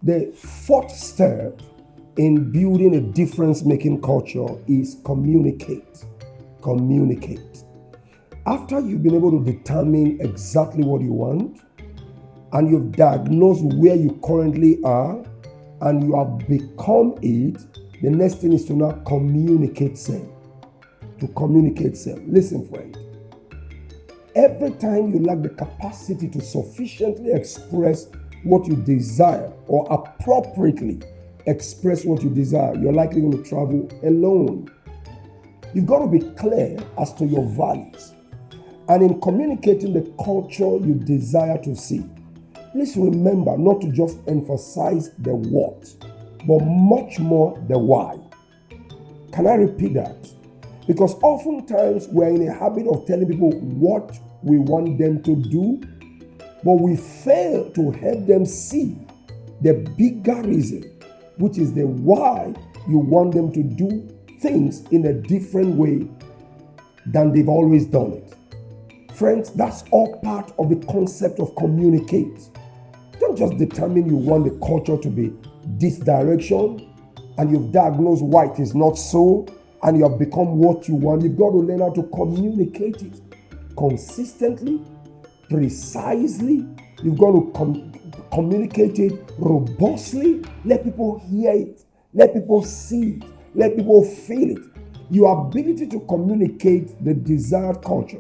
The fourth step in building a difference-making culture is communicate. Communicate. After you've been able to determine exactly what you want, and you've diagnosed where you currently are, and you have become it, the next thing is to now communicate self. To communicate self. Listen, friend. Every time you lack the capacity to sufficiently express what you desire or appropriately express what you desire, you're likely going to travel alone. You've got to be clear as to your values. And in communicating the culture you desire to see, please remember not to just emphasize the what, but much more the why. Can I repeat that? Because oftentimes we're in a habit of telling people what we want them to do, but we fail to help them see the bigger reason, which is the why you want them to do things in a different way than they've always done it. Friends, that's all part of the concept of communicate. Don't just determine you want the culture to be this direction and you've diagnosed why it is not so and you have become what you want. You've got to learn how to communicate it consistently, precisely. You've got to communicate it robustly. Let people hear it. Let people see it. Let people feel it. Your ability to communicate the desired culture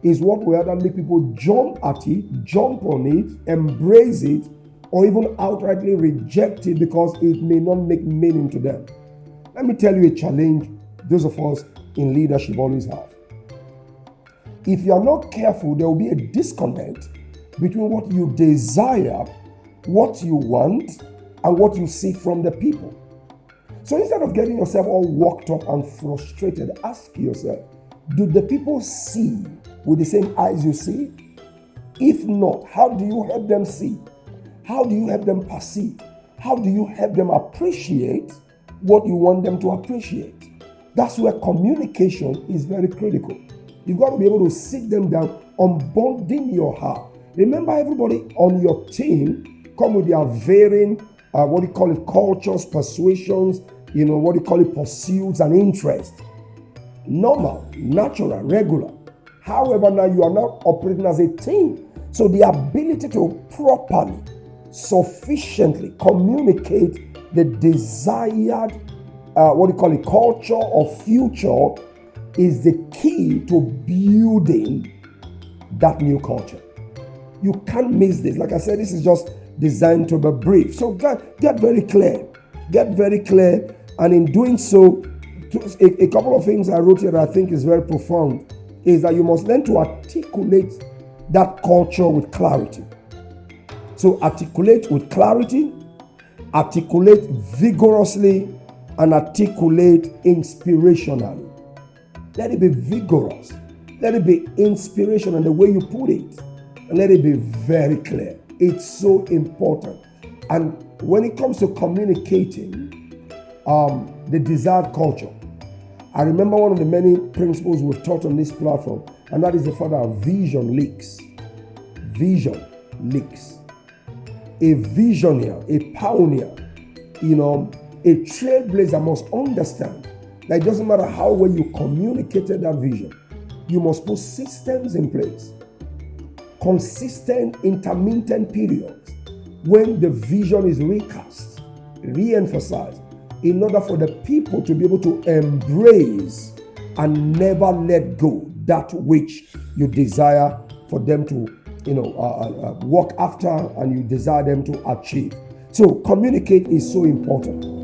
is what will either make people jump at it, jump on it, embrace it, or even outrightly reject it because it may not make meaning to them. Let me tell you a challenge those of us in leadership always have. If you are not careful, there will be a disconnect between what you desire, what you want, and what you see from the people. So instead of getting yourself all worked up and frustrated, ask yourself, do the people see with the same eyes you see? If not, how do you help them see? How do you help them perceive? How do you help them appreciate what you want them to appreciate? That's where communication is very critical. You've got to be able to sit them down, unbundling your heart. Remember, everybody on your team come with their varying, cultures, persuasions, pursuits and interests. Normal, natural, regular. However, now you are not operating as a team. So the ability to properly, sufficiently communicate the desired, culture or future is the key to building that new culture. You can't miss this. Like I said, this is just designed to be brief. So get very clear. Get very clear. And in doing so, a couple of things I wrote here that I think is very profound is that you must learn to articulate that culture with clarity. So articulate with clarity, articulate vigorously, and articulate inspirationally. Let it be vigorous. Let it be inspirational in the way you put it. And let it be very clear. It's so important. And when it comes to communicating the desired culture, I remember one of the many principles we've taught on this platform, and that is the fact that vision leaks. Vision leaks. A visionary, a pioneer, a trailblazer must understand that it doesn't matter how well you communicated that vision, you must put systems in place. Consistent, intermittent periods when the vision is recast, re-emphasized, in order for the people to be able to embrace and never let go that which you desire for them to, work after and you desire them to achieve. So communicate is so important.